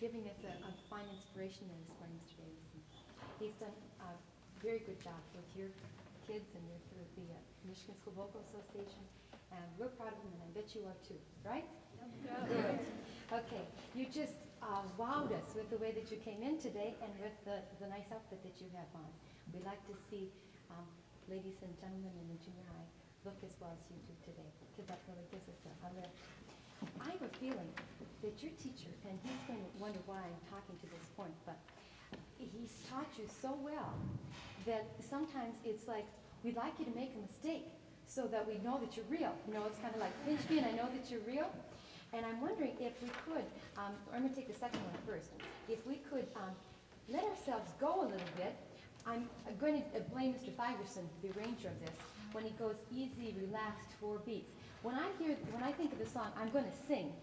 giving us a fine inspiration there this morning, Mr. Davison. He's done a very good job with your kids and with the Michigan School Vocal Association, and we're proud of him, and I bet you are too, right? Good. Okay, you just wowed us with the way that you came in today and with the nice outfit that you have on. We like to see ladies and gentlemen in the junior high look as well as you do today, because that really gives us a lift. I have a feeling that your teacher, and he's going to wonder why I'm talking to this point, but he's taught you so well that sometimes it's like, we'd like you to make a mistake so that we know that you're real. You know, it's kind of like, pinch me and I know that you're real. And I'm wondering if we could, I'm going to take the second one first, if we could let ourselves go a little bit. I'm going to blame Mr. Thigerson, the arranger of this, when he goes easy, relaxed, 4 beats. When I think of the song, I'm going to sing,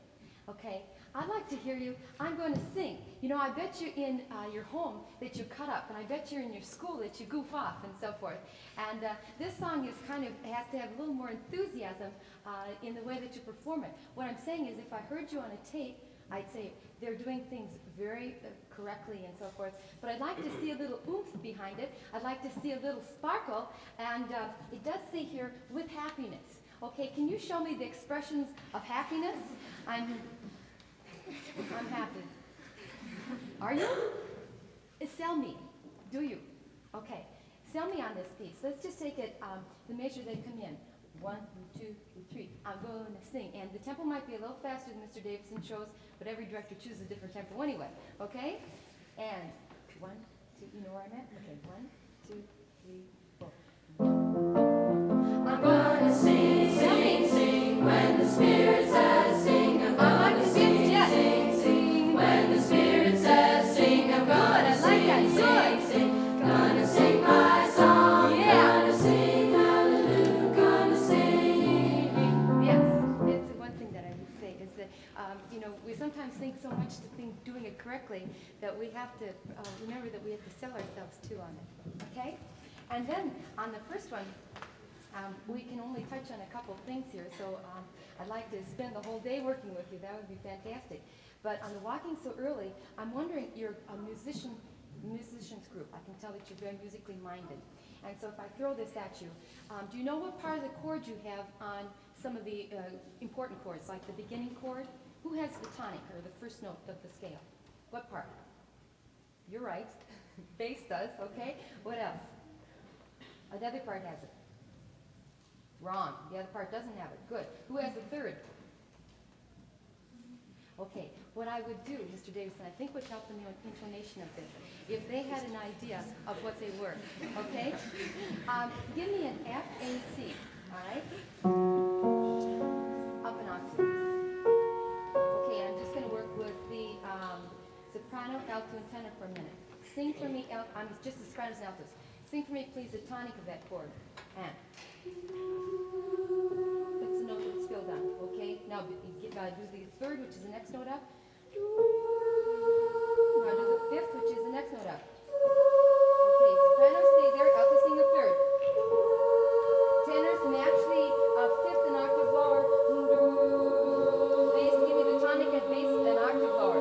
okay? I'd like to hear you, I'm going to sing. You know, I bet you in your home that you cut up, and I bet you're in your school that you goof off and so forth. And this song is has to have a little more enthusiasm in the way that you perform it. What I'm saying is, if I heard you on a tape, I'd say they're doing things very correctly and so forth, but I'd like to see a little oomph behind it. I'd like to see a little sparkle, and it does say here, with happiness. Okay, can you show me the expressions of happiness? I'm happy. Are you? Sell me. Do you? Okay. Sell me on this piece. Let's just take it, the measure they come in. 1, 2, 3. I'm going to sing. And the tempo might be a little faster than Mr. Davison shows, but every director chooses a different tempo anyway. Okay? And 1, 2, you know where I'm at? Okay, 1, 2, 3, 4. I'm gonna sing, sing, sing, when the Spirit says sing. I'm gonna sing, sing, sing, when the Spirit says sing. I'm gonna sing, sing, sing, gonna sing my song. Yeah. Gonna sing, hallelujah, gonna sing. Yes, it's one thing that I would say is that, you know, we sometimes think so much to think doing it correctly that we have to remember that we have to sell ourselves too on it. Okay? And then on the first one, we can only touch on a couple things here, so I'd like to spend the whole day working with you. That would be fantastic. But on the walking so early, I'm wondering, you're a musicians group. I can tell that you're very musically minded. And so if I throw this at you, do you know what part of the chord you have on some of the important chords, like the beginning chord? Who has the tonic, or the first note of the scale? What part? You're right. Bass does, okay? What else? Another part has it. Wrong. The other part doesn't have it. Good. Who has the third? Okay. What I would do, Mr. Davison, I think would help in the intonation of this, if they had an idea of what they were. Okay? Give me an F, A, C. All right? Up an octave. Okay, I'm just going to work with the soprano, alto, and tenor for a minute. Sing for me, I'm just the sopranos and altos. Sing for me, please, the tonic of that chord. And. That's the note that's filled on. Okay? Now do the third, which is the next note up. Now do the fifth, which is the next note up. Okay, soprano stay there, alto sing the third. Tenors naturally fifth an octave lower. Bass, give me the tonic and bass an octave lower.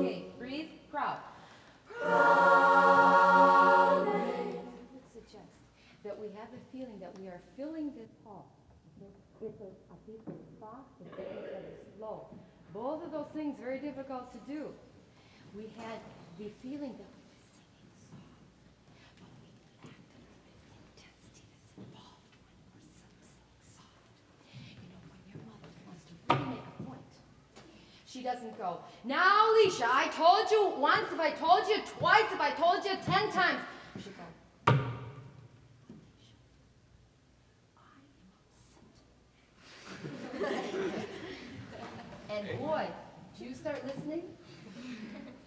Okay, breathe, proud. That we have the feeling that we are filling this hall. It's a piece that is soft, it's a piece that is slow. Both of those things very difficult to do. We had the feeling that we were singing soft, but we lacked the intensity that's involved when we're singing soft. You know, when your mother wants to really make a point, she doesn't go, now, Alicia, I told you once, if I told you twice, if I told you 10 times. She goes, and boy, do you start listening?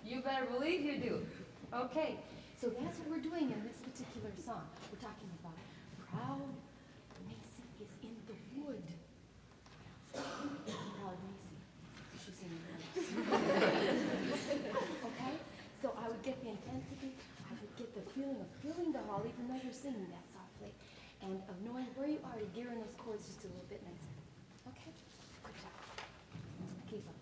You better believe you do. Okay, so that's what we're doing in this particular song. We're talking about proud Macy is in the wood. Proud Macy. She's in the wood. Okay, so I would get the intensity, I would get the feeling of filling the hall, even though you're singing that softly, and of knowing where you are to gear in those chords just a little bit nicer. Okay? Good job. Keep up.